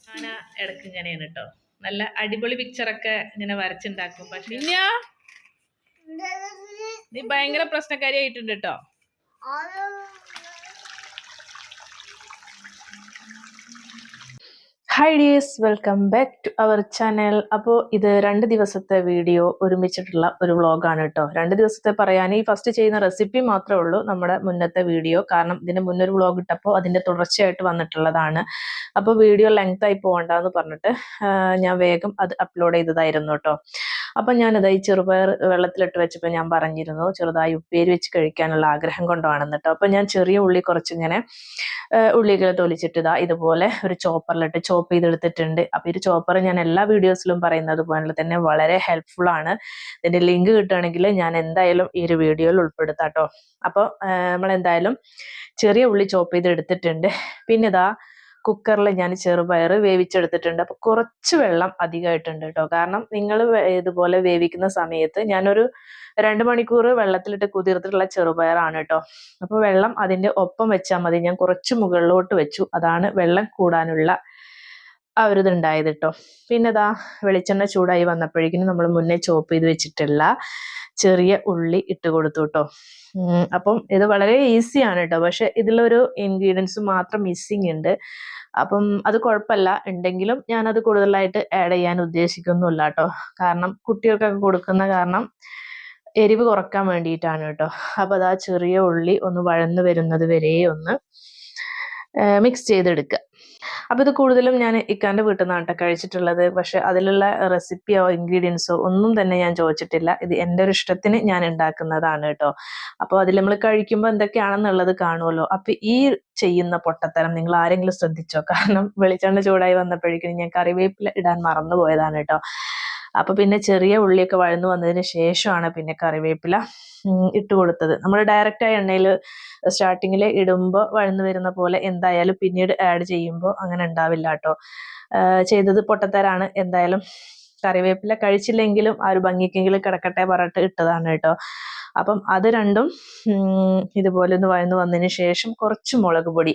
ഞാൻ ഇടയ്ക്ക് ഇങ്ങനെയാണ് കേട്ടോ, നല്ല അടിപൊളി പിക്ചറൊക്കെ ഇങ്ങനെ വരച്ചുണ്ടാക്കും. പക്ഷെ നീ ഭയങ്കര പ്രശ്നക്കാരിയായിട്ടുണ്ട് കേട്ടോ. Hi dears, welcome back to our channel. അപ്പോൾ ഇത് 2 ദിവസത്തെ വീഡിയോ ഒരുമിച്ചിട്ടുള്ള ഒരു വ്ളോഗാണ് കേട്ടോ. 2 ദിവസത്തെ പറയാൻ ഈ ഫസ്റ്റ് ചെയ്യുന്ന റെസിപ്പി മാത്രമേ ഉള്ളൂ നമ്മുടെ മുന്നത്തെ വീഡിയോ. കാരണം ഇതിന് മുന്നൊരു വ്ളോഗ് ഇട്ടപ്പോൾ അതിൻ്റെ തുടർച്ചയായിട്ട് വന്നിട്ടുള്ളതാണ്. അപ്പോൾ വീഡിയോ ലെങ്ത് ആയി പോകണ്ടെന്ന് പറഞ്ഞിട്ട് ഞാൻ വേഗം അത് അപ്ലോഡ് ചെയ്തതായിരുന്നു കേട്ടോ. അപ്പം ഞാനിത് ഈ ചെറുപയർ വെള്ളത്തിലിട്ട് വെച്ചപ്പോൾ ഞാൻ പറഞ്ഞിരുന്നു ചെറുതായി ഉപ്പേരി വെച്ച് കഴിക്കാനുള്ള ആഗ്രഹം കൊണ്ടാണെന്ന് കേട്ടോ. അപ്പം ഞാൻ ചെറിയ ഉള്ളി കുറച്ചിങ്ങനെ ഉള്ളികൾ തൊലിച്ചിട്ട് ഇതുപോലെ ഒരു ചോപ്പറിലിട്ട് ചോപ്പ് ചെയ്തെടുത്തിട്ടുണ്ട്. അപ്പോൾ ഈ ചോപ്പർ ഞാൻ എല്ലാ വീഡിയോസിലും പറയുന്നത് പോലെ തന്നെ വളരെ ഹെൽപ്ഫുൾ ആണ്. ഇതിൻ്റെ ലിങ്ക് കിട്ടുകയാണെങ്കിൽ ഞാൻ എന്തായാലും ഈ ഒരു വീഡിയോയിൽ ഉൾപ്പെടുത്താം കേട്ടോ. അപ്പോൾ നമ്മളെന്തായാലും ചെറിയ ഉള്ളി ചോപ്പ് ചെയ്തെടുത്തിട്ടുണ്ട്. പിന്നെ കുക്കറിൽ ഞാൻ ചെറുപയർ വേവിച്ചെടുത്തിട്ടുണ്ട്. അപ്പോൾ കുറച്ച് വെള്ളം അധികമായിട്ടുണ്ട് കേട്ടോ. കാരണം നിങ്ങൾ ഇതുപോലെ വേവിക്കുന്ന സമയത്ത് ഞാനൊരു 2 മണിക്കൂർ വെള്ളത്തിലിട്ട് കുതിർത്തിട്ടുള്ള ചെറുപയറാണ് കേട്ടോ. അപ്പോൾ വെള്ളം അതിൻ്റെ ഒപ്പം വെച്ചാൽ മതി. ഞാൻ കുറച്ച് മുകളിലോട്ട് വെച്ചു, അതാണ് വെള്ളം കൂടാനുള്ള ആ ഒരു ഇതുണ്ടായത് കേട്ടോ. പിന്നെ വെളിച്ചെണ്ണ ചൂടായി വന്നപ്പോഴേക്കും നമ്മൾ മുന്നേ ചോപ്പ് ചെയ്ത് വെച്ചിട്ടുള്ള ചെറിയ ഉള്ളി ഇട്ട് കൊടുത്തു കേട്ടോ. അപ്പം ഇത് വളരെ ഈസിയാണ് കേട്ടോ. പക്ഷെ ഇതിലൊരു ഇൻഗ്രീഡിയൻസ് മാത്രം മിസ്സിങ് ഉണ്ട്. അപ്പം അത് കുഴപ്പമില്ല, ഉണ്ടെങ്കിലും ഞാനത് കൂടുതലായിട്ട് ആഡ് ചെയ്യാൻ ഉദ്ദേശിക്കുന്നില്ല കേട്ടോ. കാരണം കുട്ടികൾക്കൊക്കെ കൊടുക്കുന്ന കാരണം എരിവ് കുറക്കാൻ വേണ്ടിയിട്ടാണ് കേട്ടോ. അപ്പോൾ ചെറിയ ഉള്ളി ഒന്ന് വഴന്ന് വരുന്നത് വരെ ഒന്ന് മിക്സ് ചെയ്തെടുക്കുക. അപ്പോൾ ഇത് കൂടുതലും ഞാൻ ഇക്കാൻ്റെ വീട്ടിൽ നിന്നാണ് കഴിച്ചിട്ടുള്ളത്. പക്ഷെ അതിലുള്ള റെസിപ്പിയോ ഇൻഗ്രീഡിയൻസോ ഒന്നും തന്നെ ഞാൻ ചോദിച്ചിട്ടില്ല. ഇത് എൻ്റെ ഒരു ഇഷ്ടത്തിന് ഞാൻ ഉണ്ടാക്കുന്നതാണ് കേട്ടോ. അപ്പോൾ അതിൽ നമ്മൾ കഴിക്കുമ്പോൾ എന്തൊക്കെയാണെന്നുള്ളത് കാണുമല്ലോ. അപ്പോൾ ഈ ചെയ്യുന്ന പൊട്ടത്തരം നിങ്ങൾ ആരെങ്കിലും ശ്രദ്ധിച്ചോ? കാരണം വെളിച്ചെണ്ണ ചൂടായി വന്നപ്പോഴേക്കും ഞാൻ കറിവേപ്പില ഇടാൻ മറന്നു പോയതാണ് കേട്ടോ. അപ്പോൾ പിന്നെ ചെറിയ ഉള്ളിയൊക്കെ വഴന്നു വന്നതിന് ശേഷമാണ് പിന്നെ കറിവേപ്പില ഇട്ട് കൊടുത്തത്. നമ്മൾ ഡയറക്റ്റായി എണ്ണയിൽ സ്റ്റാർട്ടിങ്ങിൽ ഇടുമ്പോൾ വഴന്നു വരുന്ന പോലെ എന്തായാലും പിന്നീട് ആഡ് ചെയ്യുമ്പോൾ അങ്ങനെ ഉണ്ടാവില്ല കേട്ടോ. ചെയ്തത് പൊട്ടത്തരാണ്. എന്തായാലും കറിവേപ്പില കഴിച്ചില്ലെങ്കിലും ആ ഒരു ഭംഗിക്കെങ്കിലും കിടക്കട്ടെ പറഞ്ഞിട്ട് ഇട്ടതാണ് കേട്ടോ. അപ്പം അത് രണ്ടും ഇതുപോലെ ഒന്ന് വഴന്നു വന്നതിന് ശേഷം കുറച്ച് മുളക് പൊടി,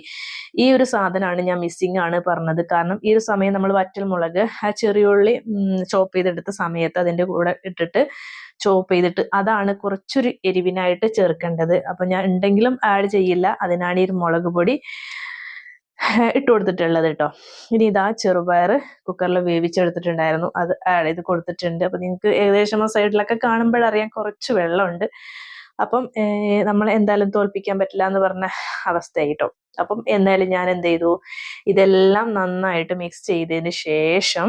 ഈ ഒരു സാധനമാണ് ഞാൻ മിസ്സിങ് ആണ് പറഞ്ഞത്. കാരണം ഈ ഒരു സമയം നമ്മൾ വറ്റൽ മുളക് ആ ചെറിയുള്ളി ചോപ്പ് ചെയ്തെടുത്ത സമയത്ത് അതിൻ്റെ കൂടെ ഇട്ടിട്ട് ചോപ്പ് ചെയ്തിട്ട് അതാണ് കുറച്ചൊരു എരിവിനായിട്ട് ചേർക്കേണ്ടത്. അപ്പം ഞാൻ ഉണ്ടെങ്കിലും ആഡ് ചെയ്യില്ല, അതിനാണ് ഈ മുളക് പൊടി ഇട്ട് കൊടുത്തിട്ടുള്ളത് കേട്ടോ. ഇനി ചെറുപയർ കുക്കറിൽ വേവിച്ചെടുത്തിട്ടുണ്ടായിരുന്നു, അത് ആഡ് ചെയ്ത് കൊടുത്തിട്ടുണ്ട്. അപ്പം നിങ്ങൾക്ക് ഏകദേശം ആ സൈഡിലൊക്കെ കാണുമ്പോഴറിയാം കുറച്ച് വെള്ളമുണ്ട്. അപ്പം നമ്മൾ എന്തായാലും തോൽപ്പിക്കാൻ പറ്റില്ല എന്ന് പറഞ്ഞ അവസ്ഥയായി കേട്ടോ. അപ്പം എന്തായാലും ഞാൻ എന്ത് ചെയ്തു, ഇതെല്ലാം നന്നായിട്ട് മിക്സ് ചെയ്തതിന് ശേഷം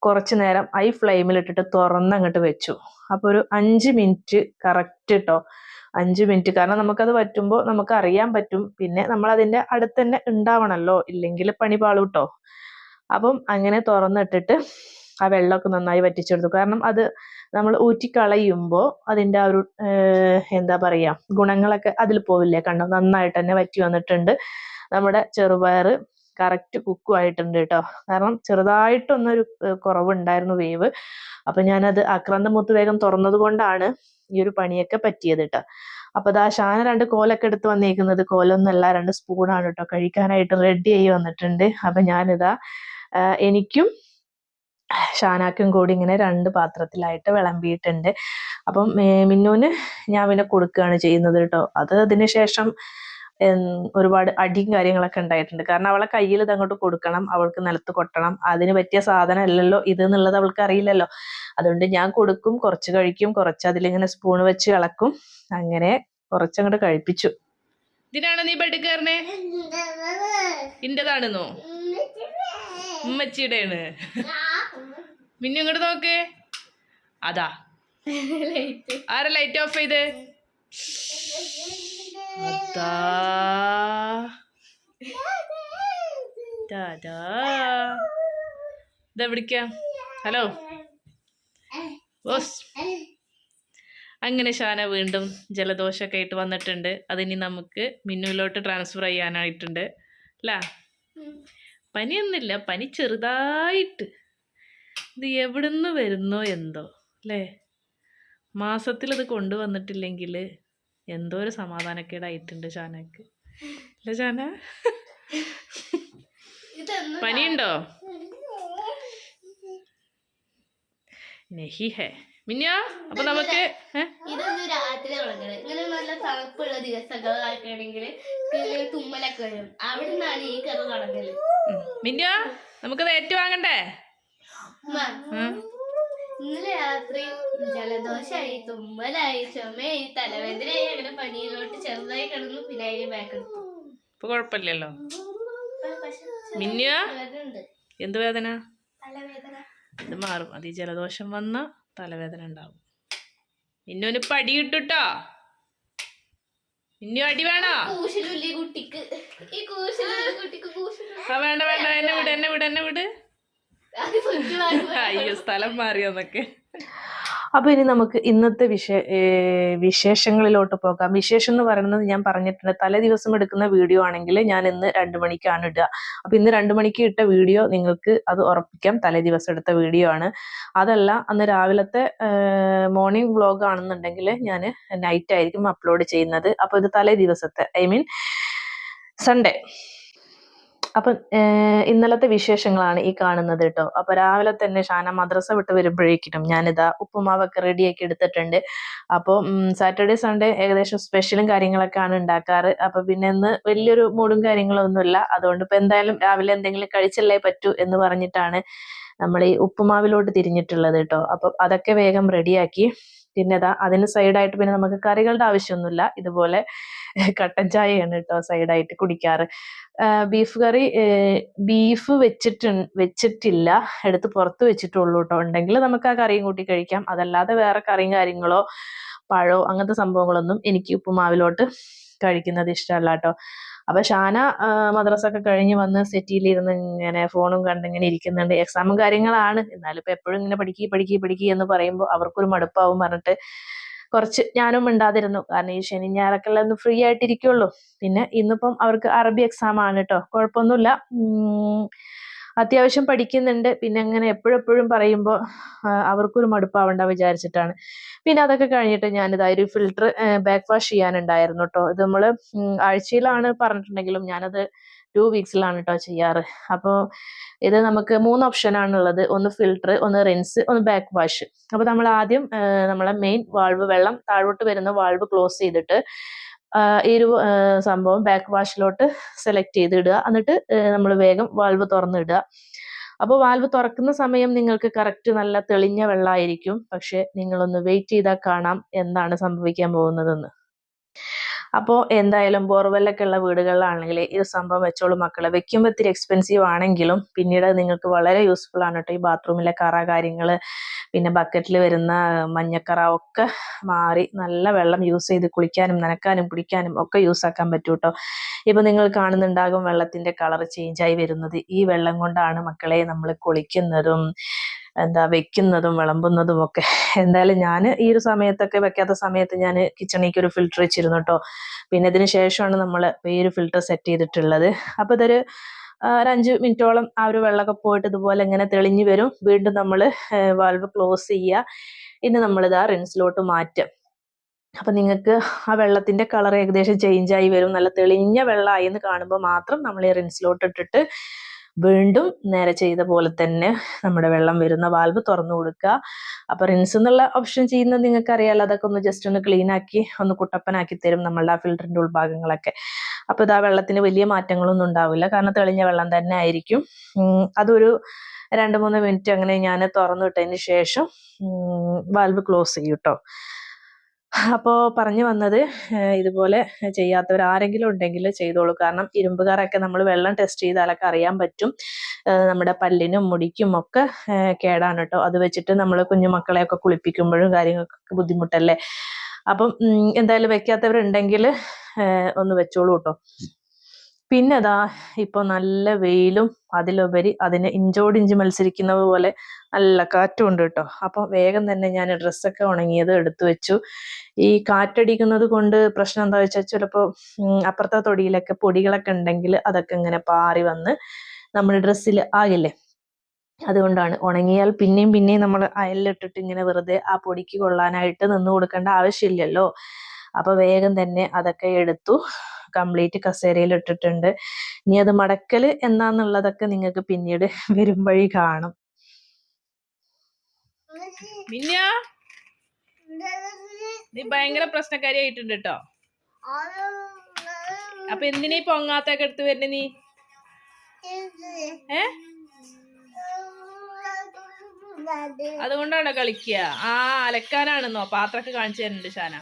കുറച്ച് നേരം ഹൈ ഫ്ലെയിമിലിട്ടിട്ട് തുറന്നങ്ങോട്ട് വെച്ചു. അപ്പോൾ ഒരു 5 മിനിറ്റ് കറക്റ്റ് കേട്ടോ. 5 മിനിറ്റ്, കാരണം നമുക്കത് വറ്റുമ്പോൾ നമുക്ക് അറിയാൻ പറ്റും. പിന്നെ നമ്മൾ അതിൻ്റെ അടുത്ത് തന്നെ ഉണ്ടാവണമല്ലോ, ഇല്ലെങ്കിൽ പണി പാളും കേട്ടോ. അപ്പം അങ്ങനെ തുറന്നിട്ടിട്ട് ആ വെള്ളമൊക്കെ നന്നായി വറ്റിച്ചെടുത്തു. കാരണം അത് നമ്മൾ ഊറ്റിക്കളയുമ്പോൾ അതിൻ്റെ ആ ഒരു എന്താ പറയുക ഗുണങ്ങളൊക്കെ അതിൽ പോവില്ലേ. കണ്ടോ, നന്നായിട്ട് തന്നെ വറ്റി വന്നിട്ടുണ്ട്. നമ്മുടെ ചെറുപയർ കറക്റ്റ് കുക്കും ആയിട്ടുണ്ട് കേട്ടോ. കാരണം ചെറുതായിട്ടൊന്നൊരു കുറവുണ്ടായിരുന്നു വേവ്. അപ്പം ഞാനത് ആക്രാന്തമൂത്ത് വേഗം തുറന്നത് കൊണ്ടാണ് ഈ ഒരു പണിയൊക്കെ പറ്റിയത് കേട്ടോ. അപ്പോൾ ഷാന 2 കോലൊക്കെ എടുത്ത് വന്നേക്കുന്നത്. കോലൊന്നല്ല, 2 സ്പൂണാണ് കേട്ടോ. കഴിക്കാനായിട്ട് റെഡി ആയി വന്നിട്ടുണ്ട്. അപ്പം ഞാനിതാ എനിക്കും ഷാനാക്കും കൂടി ഇങ്ങനെ 2 പാത്രത്തിലായിട്ട് വിളമ്പിയിട്ടുണ്ട്. അപ്പം മിന്നൂന് ഞാൻ പിന്നെ കൊടുക്കുകയാണ് ചെയ്യുന്നത് കേട്ടോ. അത് അതിന് ശേഷം ഒരുപാട് അടിയും കാര്യങ്ങളൊക്കെ ഉണ്ടായിട്ടുണ്ട്. കാരണം അവളെ കയ്യിൽ ഇതങ്ങോട്ട് കൊടുക്കണം, അവൾക്ക് നിലത്ത് കൊട്ടണം. അതിന് പറ്റിയ സാധനം അല്ലല്ലോ ഇത് എന്നുള്ളത് അവൾക്ക് അറിയില്ലല്ലോ. അതുകൊണ്ട് ഞാൻ കൊടുക്കും, കുറച്ച് കഴിക്കും, കുറച്ച് അതിലിങ്ങനെ സ്പൂൺ വെച്ച് ഇളക്കും. അങ്ങനെ കുറച്ചങ്ങോട്ട് കഴിപ്പിച്ചു. ഇതിനാണ് നീ ബെഡ് കയറണേ? ഇന്റേതാണെന്നോ? ഉമ്മച്ചിയുടെയാണ്. മിന്നു ഇങ്ങോട്ട് നോക്ക്. അതാ ആരാ ലൈറ്റ് ഓഫ് ചെയ്ത്? ഇതെവിടിക്ക? Hello boss. അങ്ങനെ ഷാന വീണ്ടും ജലദോഷമൊക്കെ ആയിട്ട് വന്നിട്ടുണ്ട്. അതിനി നമുക്ക് മിന്നുവിലോട്ട് ട്രാൻസ്ഫർ ചെയ്യാനായിട്ടുണ്ട് അല്ലേ? പനിയൊന്നുമില്ല, പനി ചെറുതായിട്ട്. ഇത് എവിടുന്ന് വരുന്നോ എന്തോ അല്ലേ? മാസത്തിൽ ഇത് കൊണ്ടുവന്നിട്ടില്ലെങ്കിൽ എന്തോ ഒരു സമാധാനക്കേടായിട്ടുണ്ട് ഷാനക്ക് അല്ലേ ഷാന? പനിയുണ്ടോ? നെഹി ഹേ മിന്യ. അപ്പൊ നമുക്ക് ഇതൊന്നും രാത്രി തുടങ്ങണത്. ഇങ്ങനെ നല്ല തണുപ്പുള്ള ദിവസങ്ങളാണെങ്കിൽ തുമ്മലൊക്കെ വരും. അവിടെ നിന്നാണ് ഈ കഥ തുടങ്ങല്. മിന്യ നമുക്കത് ഏറ്റുവാങ്ങണ്ടേ? ഇന്നലെ രാത്രി ജലദോഷമായി, തുമ്മലായി, ചുമയായി, തലവേദനയായി, അങ്ങനെ പനിയിലോട്ട് ചെറുതായി കിടന്നു. പിന്നെ അതിന് ബാക്ക് ഇപ്പൊ കുഴപ്പമില്ലല്ലോ. മിന്യ എന്ത് വേദന? തലവേദന. ഇത് മാറും. അത് ഈ ജലദോഷം വന്ന തലവേദന ഉണ്ടാവും. മിന്നുവിന് ഇപ്പൊ അടി കിട്ടുട്ടോ. മിന്നു അടി വേണോ? കുട്ടിക്ക് വേണ്ട വേണ്ട, എന്നെ വിട്. അയ്യോ, സ്ഥലം മാറിയോന്നൊക്കെ. അപ്പൊ ഇനി നമുക്ക് ഇന്നത്തെ വിശേഷങ്ങളിലോട്ട് പോകാം. വിശേഷം എന്ന് പറയുന്നത് ഞാൻ പറഞ്ഞിട്ടുണ്ട്, തലേ ദിവസം എടുക്കുന്ന വീഡിയോ ആണെങ്കിൽ ഞാൻ ഇന്ന് 2 മണിക്കാണ് ഇടുക. അപ്പൊ ഇന്ന് 2 മണിക്ക് ഇട്ട വീഡിയോ നിങ്ങൾക്ക് അത് ഉറപ്പിക്കാം തലേ ദിവസം എടുത്ത വീഡിയോ ആണ്. അതല്ല അന്ന് രാവിലത്തെ മോർണിംഗ് വ്ലോഗ് ആണെന്നുണ്ടെങ്കിൽ ഞാൻ നൈറ്റ് ആയിരിക്കും അപ്ലോഡ് ചെയ്യുന്നത്. അപ്പൊ ഇത് തലേ ദിവസത്തെ, ഐ മീൻ സൺഡേ. അപ്പൊ ഇന്നലത്തെ വിശേഷങ്ങളാണ് ഈ കാണുന്നത് കേട്ടോ. അപ്പൊ രാവിലെ തന്നെ ഷാന മദ്രസ വിട്ട് വരുമ്പോഴേക്കും ഞാനിതാ ഉപ്പുമാവൊക്കെ റെഡിയാക്കി എടുത്തിട്ടുണ്ട്. അപ്പോൾ സാറ്റർഡേ സൺഡേ ഏകദേശം സ്പെഷ്യലും കാര്യങ്ങളൊക്കെയാണ് ഉണ്ടാക്കാറ്. അപ്പൊ പിന്നെ ഇന്ന് വലിയൊരു മൂടും കാര്യങ്ങളൊന്നുമില്ല. അതുകൊണ്ട് ഇപ്പൊ എന്തായാലും രാവിലെ എന്തെങ്കിലും കഴിച്ചല്ലേ പറ്റൂ എന്ന് പറഞ്ഞിട്ടാണ് നമ്മൾ ഈ ഉപ്പുമാവിലോട്ട് തിരിഞ്ഞിട്ടുള്ളത് കേട്ടോ. അപ്പൊ അതൊക്കെ വേഗം റെഡിയാക്കി. പിന്നെ അതിന് സൈഡായിട്ട് പിന്നെ നമുക്ക് കറികളുടെ ആവശ്യമൊന്നുമില്ല. ഇതുപോലെ കട്ടൻ ചായയാണ് കേട്ടോ സൈഡായിട്ട് കുടിക്കാറ്. ബീഫ് കറി ബീഫ് വെച്ചിട്ടില്ല, എടുത്ത് പുറത്ത് വെച്ചിട്ടുള്ളൂ കേട്ടോ. ഉണ്ടെങ്കിൽ നമുക്ക് ആ കറിയും കൂട്ടി കഴിക്കാം. അതല്ലാതെ വേറെ കറിയും കാര്യങ്ങളോ പഴോ അങ്ങനത്തെ സംഭവങ്ങളൊന്നും എനിക്ക് ഉപ്പുമാവിലോട്ട് കഴിക്കുന്നത് ഇഷ്ടമല്ല കേട്ടോ. അപ്പൊ ഷാന മദ്രസ ഒക്കെ കഴിഞ്ഞ് വന്ന് സെറ്റിയിലിരുന്ന് ഇങ്ങനെ ഫോണും കണ്ടിങ്ങനെ ഇരിക്കുന്നുണ്ട്. എക്സാമും കാര്യങ്ങളാണ്, എന്നാലും ഇപ്പൊ എപ്പോഴും ഇങ്ങനെ പഠിക്കുക എന്ന് പറയുമ്പോൾ അവർക്കൊരു മടുപ്പാവും പറഞ്ഞിട്ട് കുറച്ച് ഞാനും മിണ്ടാതിരുന്നു. കാരണം ഈ ശനി ഞായറൊക്കെ ഒന്ന് ഫ്രീ ആയിട്ടിരിക്കുള്ളൂ. പിന്നെ ഇന്നിപ്പം അവർക്ക് അറബി എക്സാം ആണ് കേട്ടോ. കുഴപ്പമൊന്നുമില്ല, അത്യാവശ്യം പഠിക്കുന്നുണ്ട്. പിന്നെ അങ്ങനെ എപ്പോഴെപ്പോഴും പറയുമ്പോൾ അവർക്കൊരു മടുപ്പാവണ്ട വിചാരിച്ചിട്ടാണ്. പിന്നെ അതൊക്കെ കഴിഞ്ഞിട്ട് ഞാനിതാ ഒരു ഫിൽറ്റർ ബാക്ക് വാഷ് ചെയ്യാനുണ്ടായിരുന്നു കേട്ടോ. ഇത് നമ്മള് ആഴ്ചയിലാണ് പറഞ്ഞിട്ടുണ്ടെങ്കിലും ഞാനത് 2 വീക്സിലാണ് കേട്ടോ ചെയ്യാറ്. അപ്പോൾ ഇത് നമുക്ക് 3 ഓപ്ഷനാണുള്ളത്. ഒന്ന് ഫിൽറ്റർ, ഒന്ന് റിൻസ്, ഒന്ന് ബാക്ക് വാഷ്. അപ്പോൾ നമ്മൾ ആദ്യം നമ്മളെ മെയിൻ വാൾവ്, വെള്ളം താഴോട്ട് വരുന്ന വാൾവ് ക്ലോസ് ചെയ്തിട്ട് ഈ ഒരു സംഭവം ബാക്ക് വാഷിലോട്ട് സെലക്ട് ചെയ്തിടുക. എന്നിട്ട് നമ്മൾ വേഗം വാൾവ് തുറന്നിടുക. അപ്പോൾ വാൽവ് തുറക്കുന്ന സമയം നിങ്ങൾക്ക് കറക്റ്റ് നല്ല തെളിഞ്ഞ വെള്ളമായിരിക്കും. പക്ഷെ നിങ്ങളൊന്ന് വെയിറ്റ് ചെയ്താൽ കാണാം എന്താണ് സംഭവിക്കാൻ പോകുന്നതെന്ന്. അപ്പോൾ എന്തായാലും ബോർവെല്ലൊക്കെ ഉള്ള വീടുകളിലാണെങ്കിൽ ഈ സംഭവം വെച്ചോളൂ മക്കളെ. വെക്കുമ്പോൾ ഇത്തിരി എക്സ്പെൻസീവ് ആണെങ്കിലും പിന്നീട് നിങ്ങൾക്ക് വളരെ യൂസ്ഫുൾ ആണ് കേട്ടോ. ഈ ബാത്റൂമിലെ കറ കാര്യങ്ങൾ, പിന്നെ ബക്കറ്റിൽ വരുന്ന മഞ്ഞക്കറ ഒക്കെ മാറി നല്ല വെള്ളം യൂസ് ചെയ്ത് കുളിക്കാനും നനക്കാനും കുടിക്കാനും ഒക്കെ യൂസ് ആക്കാൻ പറ്റും കേട്ടോ. ഇപ്പൊ നിങ്ങൾ കാണുന്നുണ്ടാകും വെള്ളത്തിന്റെ കളർ ചേഞ്ചായി വരുന്നത്. ഈ വെള്ളം കൊണ്ടാണ് മക്കളെ നമ്മൾ കുളിക്കുന്നതും വെക്കുന്നതും വിളമ്പുന്നതും ഒക്കെ. എന്തായാലും ഞാൻ ഈ ഒരു സമയത്തൊക്കെ, വെക്കാത്ത സമയത്ത് ഞാൻ കിച്ചണിലേക്ക് ഒരു ഫിൽറ്റർ വെച്ചിരുന്നു കേട്ടോ. പിന്നെ ഇതിന് ശേഷമാണ് നമ്മൾ ഈ ഒരു ഫിൽറ്റർ സെറ്റ് ചെയ്തിട്ടുള്ളത്. അപ്പൊ ഇതൊരു 5 മിനിറ്റോളം ആ ഒരു വെള്ളമൊക്കെ പോയിട്ട് ഇതുപോലെ ഇങ്ങനെ തെളിഞ്ഞു വരും. വീണ്ടും നമ്മൾ വാൽവ് ക്ലോസ് ചെയ്യുക. ഇനി നമ്മളിതാ റിൻസിലോട്ട് മാറ്റുക. അപ്പൊ നിങ്ങൾക്ക് ആ വെള്ളത്തിന്റെ കളർ ഏകദേശം ചേഞ്ചായി വരും. നല്ല തെളിഞ്ഞ വെള്ളമായി എന്ന് കാണുമ്പോൾ മാത്രം നമ്മൾ ഈ റിൻസിലോട്ട് ഇട്ടിട്ട് വീണ്ടും നേരെ ചെയ്ത പോലെ തന്നെ നമ്മുടെ വെള്ളം വരുന്ന വാൽവ് തുറന്നു കൊടുക്കുക. അപ്പൊ റിൻസ് എന്നുള്ള ഓപ്ഷൻ ചെയ്യുന്നത് നിങ്ങൾക്ക് അറിയാലോ. അതൊക്കെ ഒന്ന് ജസ്റ്റ് ഒന്ന് ക്ലീൻ ആക്കി ഒന്ന് കുട്ടപ്പനാക്കി തരും നമ്മളുടെ ആ ഫിൽറ്ററിന്റെ ഉൾഭാഗങ്ങളൊക്കെ. അപ്പൊ ഇതാ വെള്ളത്തിന് വലിയ മാറ്റങ്ങളൊന്നും ഉണ്ടാവില്ല, കാരണം തെളിഞ്ഞ വെള്ളം തന്നെ ആയിരിക്കും. അതൊരു 2-3 മിനിറ്റ് അങ്ങനെ ഞാൻ തുറന്നു വിട്ടതിന് ശേഷം വാൽവ് ക്ലോസ് ചെയ്യും കേട്ടോ. അപ്പോൾ പറഞ്ഞു വന്നത്, ഇതുപോലെ ചെയ്യാത്തവർ ആരെങ്കിലും ഉണ്ടെങ്കിൽ ചെയ്തോളൂ. കാരണം ഇരുമ്പുകാരൊക്കെ നമ്മൾ വെള്ളം ടെസ്റ്റ് ചെയ്താലൊക്കെ അറിയാൻ പറ്റും നമ്മുടെ പല്ലിനും മുടിക്കും ഒക്കെ കേടാണ് കേട്ടോ. അത് വെച്ചിട്ട് നമ്മൾ കുഞ്ഞുമക്കളെയൊക്കെ കുളിപ്പിക്കുമ്പോഴും കാര്യങ്ങൾക്കൊക്കെ ബുദ്ധിമുട്ടല്ലേ. അപ്പം എന്തായാലും വെക്കാത്തവരുണ്ടെങ്കിൽ ഒന്ന് വെച്ചോളൂ കേട്ടോ. പിന്നെ ഇപ്പൊ നല്ല വെയിലും അതിലുപരി അതിന് ഇഞ്ചോടിഞ്ച് മത്സരിക്കുന്നത് പോലെ നല്ല കാറ്റും ഉണ്ട് കേട്ടോ. അപ്പൊ വേഗം തന്നെ ഞാൻ ഡ്രസ്സൊക്കെ ഉണങ്ങിയത് എടുത്തു വെച്ചു. ഈ കാറ്റടിക്കുന്നത് കൊണ്ട് പ്രശ്നം എന്താ വെച്ചാൽ ചിലപ്പോൾ അപ്പുറത്തെ തൊടിയിലൊക്കെ പൊടികളൊക്കെ ഉണ്ടെങ്കിൽ അതൊക്കെ ഇങ്ങനെ പാറി വന്ന് നമ്മുടെ ഡ്രസ്സിൽ ആകില്ലേ. അതുകൊണ്ടാണ്. ഉണങ്ങിയാൽ പിന്നെയും നമ്മൾ അയലിലിട്ടിട്ട് ഇങ്ങനെ വെറുതെ ആ പൊടിക്ക് കൊള്ളാനായിട്ട് നിന്ന് കൊടുക്കേണ്ട ആവശ്യമില്ലല്ലോ. അപ്പൊ വേഗം തന്നെ അതൊക്കെ എടുത്തു. കംപ്ലീറ്റ് കസേരയിൽ ഇട്ടിട്ടുണ്ട്. ഇനി അത് മടക്കൽ എന്നാന്നുള്ളതൊക്കെ നിങ്ങൾക്ക് പിന്നീട് വരും വഴി കാണും. മിന്നാ, നീ ഭയങ്കര പ്രശ്നക്കാരിയായിട്ടുണ്ട് കേട്ടോ. അപ്പൊ എന്തിനാ ഈ പൊങ്ങാത്തൊക്കെ എടുത്ത് വരുന്നേ നീ? അതുകൊണ്ടാണോ കളിക്കുക? ആ, അലക്കാനാണെന്നോ? പാത്രമൊക്കെ കാണിച്ചു തരുന്നുണ്ട് ഷാന.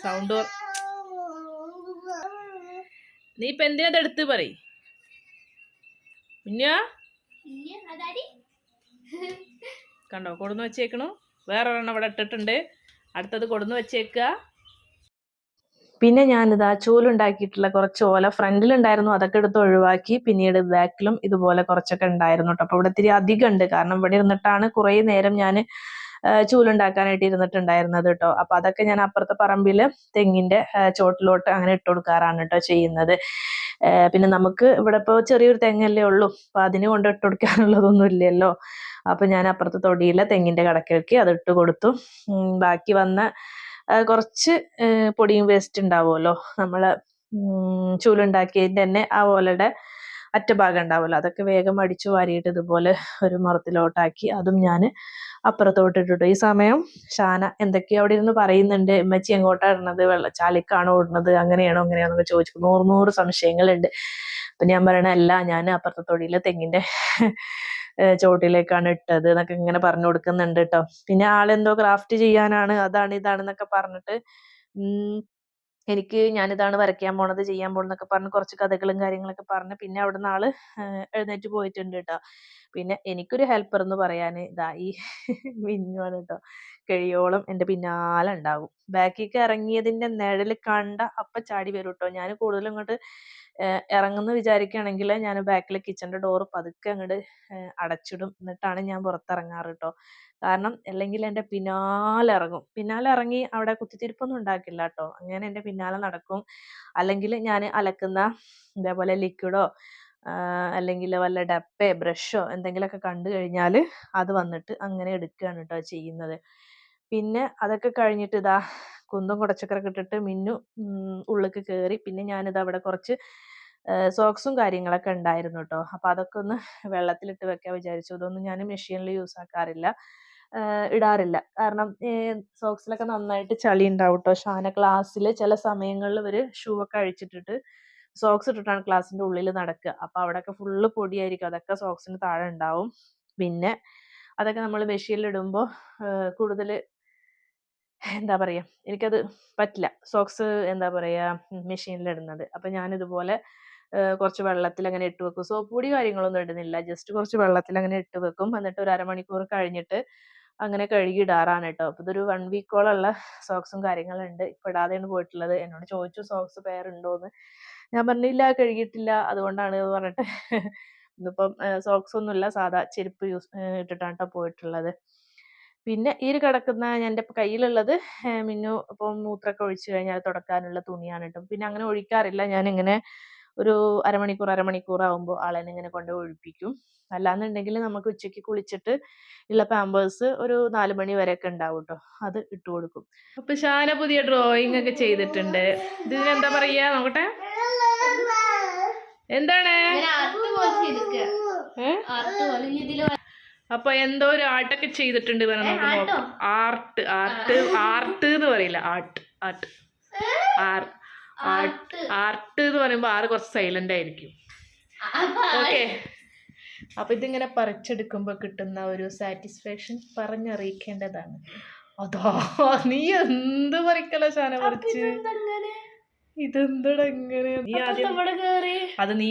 സൗണ്ട് നീ ഇപ്പൊ എന്തിനാ എടുത്ത് പറയ്. മിന്നാ കണ്ടോ, കൊടുന്ന് വെച്ചേക്കണു. വേറെ ഒരെണ്ണം ഇവിടെ ഇട്ടിട്ടുണ്ട്, അടുത്തത് കൊടുന്ന് വെച്ചേക്കുക. പിന്നെ ഞാനിതാ ചൂലുണ്ടാക്കിയിട്ടുള്ള കുറച്ച് ഓല ഫ്രണ്ടിലുണ്ടായിരുന്നു, അതൊക്കെ എടുത്ത് ഒഴിവാക്കി. പിന്നീട് ബാക്കിലും ഇതുപോലെ കുറച്ചൊക്കെ ഉണ്ടായിരുന്നു കേട്ടോ. അപ്പോൾ ഇവിടെ ഇത്തിരി അധികം ഉണ്ട്, കാരണം ഇവിടെ ഇരുന്നിട്ടാണ് കുറേ നേരം ഞാൻ ചൂലുണ്ടാക്കാനായിട്ട് ഇരുന്നിട്ടുണ്ടായിരുന്നത് കേട്ടോ. അപ്പോൾ അതൊക്കെ ഞാൻ അപ്പുറത്തെ പറമ്പിൽ തെങ്ങിൻ്റെ ചോട്ടിലോട്ട് അങ്ങനെ ഇട്ട് കൊടുക്കാറാണ് കേട്ടോ ചെയ്യുന്നത്. പിന്നെ നമുക്ക് ഇവിടെ ഇപ്പോൾ ചെറിയൊരു തെങ്ങല്ലേ ഉള്ളൂ, അപ്പോൾ അതിന് കൊണ്ട് ഇട്ട് കൊടുക്കാനുള്ളതൊന്നും ഇല്ലല്ലോ. അപ്പോൾ ഞാൻ അപ്പുറത്തെ തൊടിയിലെ തെങ്ങിൻ്റെ കടക്കിലേക്ക് അത് ഇട്ട് കൊടുത്തു. ബാക്കി വന്ന കുറച്ച് പൊടിയും വേസ്റ്റ് ഉണ്ടാവുമല്ലോ, നമ്മൾ ചൂലുണ്ടാക്കിയതിൻ്റെ തന്നെ ആ ഓലയുടെ അറ്റഭാഗം ഉണ്ടാവുമല്ലോ, അതൊക്കെ വേഗം അടിച്ചു വാരിയിട്ട് ഇതുപോലെ ഒരു മുറത്തിലോട്ടാക്കി അതും ഞാൻ അപ്പുറത്തോട്ടിട്ടു. ഈ സമയം ഷാന എന്തൊക്കെയോ അവിടെ ഇരുന്ന് പറയുന്നുണ്ട്. ഉമ്മച്ചി എങ്ങോട്ടാണ് ഇടുന്നത്, വെള്ളച്ചാലിക്കാണോ ഇടുന്നത്, അങ്ങനെയാണോ എന്നൊക്കെ ചോദിച്ചു. 100 സംശയങ്ങളുണ്ട്. അപ്പം ഞാൻ പറയണ അല്ല, ഞാൻ അപ്പുറത്തെ തൊടിയിലെ തെങ്ങിൻ്റെ ചോട്ടിലേക്കാണ് ഇട്ടത് എന്നൊക്കെ ഇങ്ങനെ പറഞ്ഞു കൊടുക്കുന്നുണ്ട് കേട്ടോ. പിന്നെ ആളെന്തോ ക്രാഫ്റ്റ് ചെയ്യാനാണ്, അതാണ് ഇതാണെന്നൊക്കെ പറഞ്ഞിട്ട് എനിക്ക് ഞാനിതാണ് വരയ്ക്കാൻ പോണത്, ചെയ്യാൻ പോണെന്നൊക്കെ പറഞ്ഞ് കുറച്ച് കഥകളും കാര്യങ്ങളൊക്കെ പറഞ്ഞ് പിന്നെ അവിടുന്ന് ആള് എഴുന്നേറ്റ് പോയിട്ടുണ്ട് കേട്ടോ. പിന്നെ എനിക്കൊരു ഹെൽപ്പർ എന്ന് പറയാൻ ഇതാ ഈ മിന്നുവാണ് കേട്ടോ. കഴിയോളം എൻ്റെ പിന്നാലെ ഉണ്ടാകും. ബാക്കിലേക്ക് ഇറങ്ങിയതിൻ്റെ നിഴല് കണ്ട അപ്പം ചാടി വരും കേട്ടോ. ഞാൻ കൂടുതലും ഇങ്ങോട്ട് ഇറങ്ങുന്നു വിചാരിക്കുകയാണെങ്കിൽ ഞാൻ ബാക്കിലെ കിച്ചൻ്റെ ഡോറ് പതുക്കെ അങ്ങോട്ട് അടച്ചിടും, എന്നിട്ടാണ് ഞാൻ പുറത്തിറങ്ങാറ് കേട്ടോ. കാരണം അല്ലെങ്കിൽ എൻ്റെ പിന്നാലെ ഇറങ്ങും. പിന്നാലെ ഇറങ്ങി അവിടെ കുത്തിത്തിരിപ്പൊന്നും ഉണ്ടാക്കില്ല കേട്ടോ. അങ്ങനെ എൻ്റെ പിന്നാലെ നടക്കും. അല്ലെങ്കിൽ ഞാൻ അലക്കുന്ന ഇതേപോലെ ലിക്വിഡോ അല്ലെങ്കിൽ വല്ല ഡപ്പയോ ബ്രഷോ എന്തെങ്കിലുമൊക്കെ കണ്ടു കഴിഞ്ഞാൽ അത് വന്നിട്ട് അങ്ങനെ എടുക്കുകയാണ് കേട്ടോ ചെയ്യുന്നത്. പിന്നെ അതൊക്കെ കഴിഞ്ഞിട്ട് ഇതാ കുന്തും കുടച്ചക്കറൊക്കെ ഇട്ടിട്ട് മിന്നു ഉള്ളിലേക്ക് കയറി. പിന്നെ ഞാനിത് അവിടെ കുറച്ച് സോക്സും കാര്യങ്ങളൊക്കെ ഉണ്ടായിരുന്നു കേട്ടോ. അപ്പോൾ അതൊക്കെ ഒന്ന് വെള്ളത്തിലിട്ട് വെക്കാൻ വിചാരിച്ചു. ഇതൊന്നും ഞാൻ മെഷീനിൽ യൂസ് ആക്കാറില്ല, ഇടാറില്ല. കാരണം സോക്സിലൊക്കെ നന്നായിട്ട് ചളി ഉണ്ടാവും കേട്ടോ. ഷാന ക്ലാസ്സിൽ ചില സമയങ്ങളിൽ ഇവർ ഷൂ ഒക്കെ അഴിച്ചിട്ടിട്ട് സോക്സ് ഇട്ടിട്ടാണ് ക്ലാസ്സിൻ്റെ ഉള്ളിൽ നടക്കുക. അപ്പോൾ അവിടെയൊക്കെ ഫുള്ള് പൊടിയായിരിക്കും, അതൊക്കെ സോക്സിന് താഴെ ഉണ്ടാവും. പിന്നെ അതൊക്കെ നമ്മൾ മെഷീനിൽ ഇടുമ്പോൾ കൂടുതൽ എന്താ പറയുക, എനിക്കത് പറ്റില്ല സോക്സ് എന്താ പറയുക മെഷീനിലിടുന്നത്. അപ്പം ഞാനിതുപോലെ കുറച്ച് വെള്ളത്തിൽ അങ്ങനെ ഇട്ട് വെക്കും. സോപ്പ് പൊടി കാര്യങ്ങളൊന്നും ഇടുന്നില്ല, ജസ്റ്റ് കുറച്ച് വെള്ളത്തിൽ അങ്ങനെ ഇട്ട് വെക്കും. എന്നിട്ട് ഒരു അരമണിക്കൂർ കഴിഞ്ഞിട്ട് അങ്ങനെ കഴുകി ഇടാറാണ് കേട്ടോ. അപ്പോൾ ഇതൊരു 1 വീക്കോളമുള്ള സോക്സും കാര്യങ്ങളുണ്ട്. ഇപ്പോൾ ഇടാതെയാണ് പോയിട്ടുള്ളത്. എന്നോട് ചോദിച്ചു സോക്സ് പെയർ ഉണ്ടോയെന്ന്. ഞാൻ പറഞ്ഞില്ല, കഴുകിയിട്ടില്ല, അതുകൊണ്ടാണ് പറഞ്ഞിട്ട് ഇന്നിപ്പം സോക്സ് ഒന്നുമില്ല, സാധാ ചെരുപ്പ് ഇട്ടിട്ടാണ് കേട്ടോ പോയിട്ടുള്ളത്. പിന്നെ ഈ ഒരു കിടക്കുന്ന എൻ്റെ കയ്യിലുള്ളത് മിന്നു ഇപ്പം മൂത്രമൊക്കെ ഒഴിച്ചു കഴിഞ്ഞാൽ തുടക്കാനുള്ള തുണിയാണ് കേട്ടോ. പിന്നെ അങ്ങനെ ഒഴിക്കാറില്ല, ഞാനിങ്ങനെ ഒരു അരമണിക്കൂർ ആകുമ്പോൾ ആളെന്നെ ഇങ്ങനെ കൊണ്ട് ഒഴിപ്പിക്കും. അല്ലാന്നുണ്ടെങ്കിൽ നമുക്ക് ഉച്ചയ്ക്ക് കുളിച്ചിട്ട് ഉള്ള പാമ്പേഴ്സ് ഒരു 4 മണി വരെയൊക്കെ ഉണ്ടാവും കേട്ടോ, അത് ഇട്ട് കൊടുക്കും. അപ്പൊ ഷാന പുതിയ ഡ്രോയിങ് ഒക്കെ ചെയ്തിട്ടുണ്ട്. ഇതിനെന്താ പറയാ നോക്കട്ടെ, എന്താണ്? അപ്പൊ എന്തോ ഒരു ആർട്ടൊക്കെ ചെയ്തിട്ടുണ്ട്, നമുക്ക് നോക്കാം. ആർട്ട് എന്ന് പറയില്ല, ആർട്ട് എന്ന് പറയുമ്പോ ആറ് കുറച്ച് സൈലന്റ് ആയിരിക്കും. ഓക്കെ, അപ്പൊ ഇതിങ്ങനെ പറിച്ചെടുക്കുമ്പോ കിട്ടുന്ന ഒരു സാറ്റിസ്ഫാക്ഷൻ പറഞ്ഞറിയിക്കേണ്ടതാണ്. അതാ നീ എന്ത് പറിക്കല ഷാന പറിച്ച്, ഇതെന്തടാ ഇങ്ങനെ? നീ ആദ്യം അത് നീ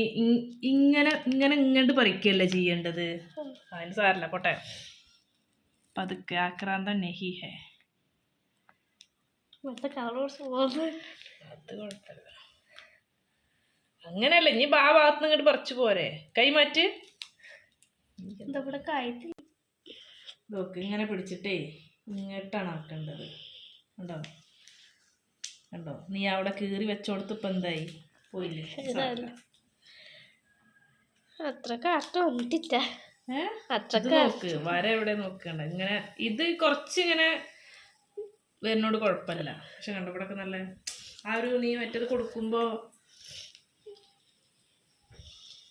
ഇങ്ങനെ ഇങ്ങോട്ട് പറിക്കല്ലേ ചെയ്യേണ്ടത്. അതിന് സാരല്ല, പോട്ടെ. പതുക്കെ ആക്രാന്ത നെഹി ഹേ, അത് കുഴപ്പമില്ല. അങ്ങനെയല്ല, ഇനി ആ ഭാഗത്ത് ഇങ്ങോട്ട് പറിച്ചു പോരെ. കൈ മാറ്റ്. നോക്ക്, ഇങ്ങനെ പിടിച്ചിട്ടേ ഇങ്ങോട്ടാണ് ആക്കേണ്ടത്. കണ്ടോ കണ്ടോ, നീ അവിടെ കീറി വെച്ചോടത്ത് ഇപ്പൊ എന്തായി പോയില്ലേ? നോക്ക് വര എവിടെ നോക്കണ്ട. ഇങ്ങനെ ഇത് കുറച്ചിങ്ങനെ വരുന്നോട് കുഴപ്പമില്ല. പക്ഷെ കണ്ടോ ഇവിടെയൊക്കെ നല്ല ആ ഒരു നീ മറ്റേത് കൊടുക്കുമ്പോ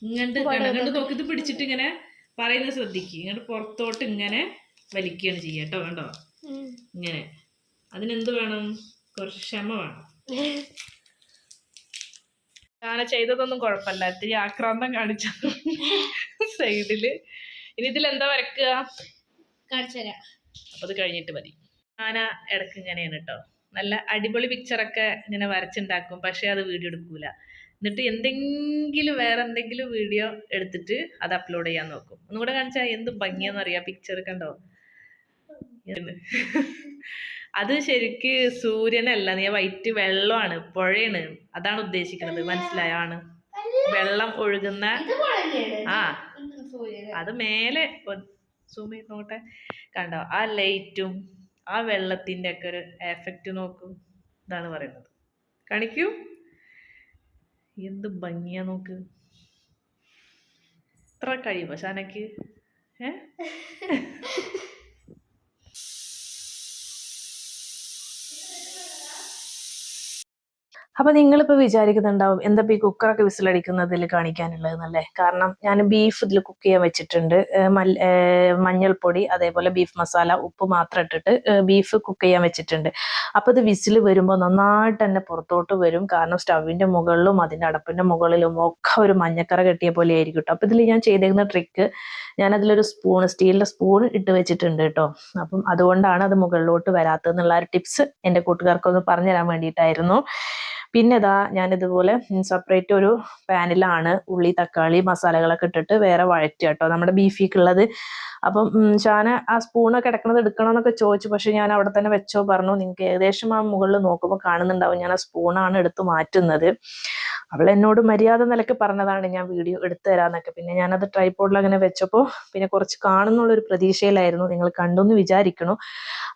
ഇങ്ങോട്ട് നോക്കി ഇത് പിടിച്ചിട്ട് ഇങ്ങനെ പറയുന്നത് ശ്രദ്ധിക്കുക. ഇങ്ങോട്ട് പുറത്തോട്ട് ഇങ്ങനെ വലിക്കുകയാണ് ചെയ്യുക കേട്ടോ. കണ്ടോ ഇങ്ങനെ. അതിനെന്ത് വേണം? കുറച്ച് ക്ഷമ വേണം. അങ്ങനെ ചെയ്തതൊന്നും കുഴപ്പമില്ല, ഇത്തിരി ആക്രാന്തം കാണിച്ച സൈഡില്. ഇനി ഇതിലെന്താ വരക്കുക? അപ്പൊ അത് കഴിഞ്ഞിട്ട് മതി. ആന ഇടക്ക് ഇങ്ങനെയാണ് കേട്ടോ. നല്ല അടിപൊളി പിക്ചറൊക്കെ ഇങ്ങനെ വരച്ചുണ്ടാക്കും, പക്ഷെ അത് വീഡിയോ എടുക്കൂല. എന്നിട്ട് വേറെ എന്തെങ്കിലും വീഡിയോ എടുത്തിട്ട് അത് അപ്ലോഡ് ചെയ്യാൻ നോക്കും. ഒന്നുകൂടെ കാണിച്ചാൽ എന്ത് ഭംഗിയാന്നറിയാം പിക്ചർ. കണ്ടോ? അത് ശരിക്ക് സൂര്യനല്ല, നീ വൈറ്റ് വെള്ളമാണ്, പുഴയാണ്, അതാണ് ഉദ്ദേശിക്കുന്നത്. മനസ്സിലായാണ്? വെള്ളം ഒഴുകുന്ന അത് മേലെ സൂം ചെയ്ത് നോട്ടെ. കണ്ടോ ആ ലൈറ്റും ആ വെള്ളത്തിന്റെ ഒക്കെ ഒരു എഫക്റ്റ് നോക്കൂ. ഇതാണ് പറയുന്നത്. കാണിക്കൂ, എന്ത് ഭംഗിയാ നോക്ക്. ഇത്ര കഴിയുമോ ഷാനക്ക്? അപ്പൊ നിങ്ങളിപ്പോ വിചാരിക്കുന്നുണ്ടാവും എന്താ ഈ കുക്കറൊക്കെ വിസിലടിക്കുന്നതിൽ കാണിക്കാനുള്ളതെന്നല്ലേ. കാരണം ഞാൻ ബീഫ് ഇതിൽ കുക്ക് ചെയ്യാൻ വെച്ചിട്ടുണ്ട്. മഞ്ഞൾപ്പൊടി, അതേപോലെ ബീഫ് മസാല, ഉപ്പ് മാത്രം ഇട്ടിട്ട് ബീഫ് കുക്ക് ചെയ്യാൻ വെച്ചിട്ടുണ്ട്. അപ്പൊ ഇത് വിസിൽ വരുമ്പോൾ നന്നായിട്ട് തന്നെ പുറത്തോട്ട് വരും. കാരണം സ്റ്റവിന്റെ മുകളിലും അതിന്റെ അടപ്പിന്റെ മുകളിലും ഒക്കെ ഒരു മഞ്ഞക്കറ കെട്ടിയ പോലെ ആയിരിക്കും കേട്ടോ. അപ്പൊ ഇതിൽ ഞാൻ ചെയ്തേക്കുന്ന ട്രിക്ക്, ഞാനതിലൊരു സ്റ്റീലിന്റെ സ്പൂൺ ഇട്ട് വെച്ചിട്ടുണ്ട് കേട്ടോ. അപ്പം അതുകൊണ്ടാണ് അത് മുകളിലോട്ട് വരാത്തതെന്നുള്ള ഒരു ടിപ്സ് എൻ്റെ കൂട്ടുകാർക്കൊന്ന് പറഞ്ഞു തരാൻ വേണ്ടിയിട്ടായിരുന്നു. പിന്നെ ഞാനിതുപോലെ സെപ്പറേറ്റ് ഒരു പാനിലാണ് ഉള്ളി, തക്കാളി, മസാലകളൊക്കെ ഇട്ടിട്ട് വേറെ വഴറ്റുക കേട്ടോ, നമ്മുടെ ബീഫിക്കുള്ളത്. അപ്പം ഷാന ആ സ്പൂണൊക്കെ കിടക്കുന്നത് എടുക്കണമെന്നൊക്കെ ചോദിച്ചു, പക്ഷെ ഞാൻ അവിടെ തന്നെ വെച്ചോ പറഞ്ഞു. നിങ്ങൾക്ക് ഏകദേശം ആ മുകളിൽ നോക്കുമ്പോൾ കാണുന്നുണ്ടാവും ഞാൻ ആ സ്പൂണാണ് എടുത്ത് മാറ്റുന്നത്. അവൾ എന്നോട് മര്യാദ നിലക്ക് പറഞ്ഞതാണ് ഞാൻ വീഡിയോ എടുത്തു തരാന്നൊക്കെ. പിന്നെ ഞാനത് ട്രൈപോഡിൽ അങ്ങനെ വെച്ചപ്പോൾ പിന്നെ കുറച്ച് കാണുന്നുള്ളൊരു പ്രതീക്ഷയിലായിരുന്നു. നിങ്ങൾ കണ്ടെന്ന് വിചാരിക്കണു.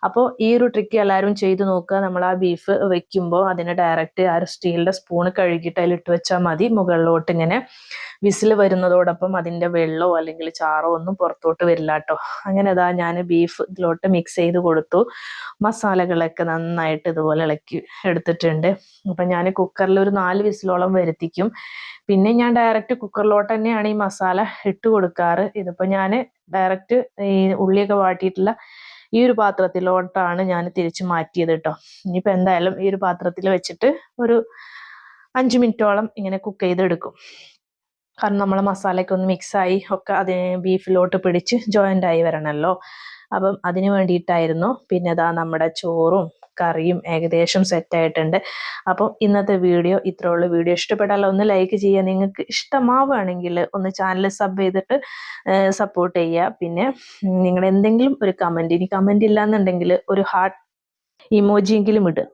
അപ്പോൾ ഈ ഒരു ട്രിക്ക് എല്ലാവരും ചെയ്തു നോക്കുക. നമ്മൾ ആ ബീഫ് വെക്കുമ്പോൾ അതിനെ ഡയറക്റ്റ് ആ ഒരു സ്റ്റീലിന്റെ സ്പൂണ് കഴുകിയിട്ട് അതിലിട്ട് വെച്ചാൽ മതി. മുകളിലോട്ട് ഇങ്ങനെ വിസിൽ വരുന്നതോടൊപ്പം അതിന്റെ വെള്ളമോ അല്ലെങ്കിൽ ചാറോ ഒന്നും പുറത്തോട്ട് വരില്ല കേട്ടോ. അങ്ങനെ ഞാൻ ബീഫ് ഇതിലോട്ട് മിക്സ് ചെയ്ത് കൊടുത്തു. മസാലകളൊക്കെ നന്നായിട്ട് ഇതുപോലെ ഇളക്കി എടുത്തിട്ടുണ്ട്. അപ്പം ഞാൻ കുക്കറിൽ ഒരു 4 വിസിലോളം വരുത്തിക്കും. പിന്നെ ഞാൻ ഡയറക്റ്റ് കുക്കറിലോട്ട് തന്നെയാണ് ഈ മസാല ഇട്ട് കൊടുക്കാറ്. ഇതിപ്പോൾ ഞാൻ ഡയറക്റ്റ് ഈ ഉള്ളിയൊക്കെ വാട്ടിയിട്ടുള്ള ഈ ഒരു പാത്രത്തിലോട്ടാണ് ഞാൻ തിരിച്ചു മാറ്റിയത് കേട്ടോ. ഇനിയിപ്പോൾ എന്തായാലും ഈ ഒരു പാത്രത്തിൽ വെച്ചിട്ട് ഒരു 5 മിനിറ്റോളം ഇങ്ങനെ കുക്ക് ചെയ്തെടുക്കും. കാരണം നമ്മളെ മസാലയൊക്കെ ഒന്ന് മിക്സായി ഒക്കെ അത് ബീഫിലോട്ട് പിടിച്ച് ജോയിൻ്റ് ആയി വരണമല്ലോ. അപ്പം അതിന് വേണ്ടിയിട്ടായിരുന്നു. പിന്നെ നമ്മുടെ ചോറും കറിയും ഏകദേശം സെറ്റായിട്ടുണ്ട്. അപ്പം ഇന്നത്തെ വീഡിയോ ഇത്രേ ഉള്ളൂ. വീഡിയോ ഇഷ്ടപ്പെട്ടാലോ ഒന്ന് ലൈക്ക് ചെയ്യുക. നിങ്ങൾക്ക് ഇഷ്ടമാവുകയാണെങ്കിൽ ഒന്ന് ചാനൽ സബ് ചെയ്തിട്ട് സപ്പോർട്ട് ചെയ്യുക. പിന്നെ നിങ്ങൾ എന്തെങ്കിലും ഒരു കമൻറ്റ്, ഇനി കമൻറ്റ് ഇല്ലാന്നുണ്ടെങ്കിൽ ഒരു ഹാർട്ട് ഇമോജിയെങ്കിലും ഇടുക.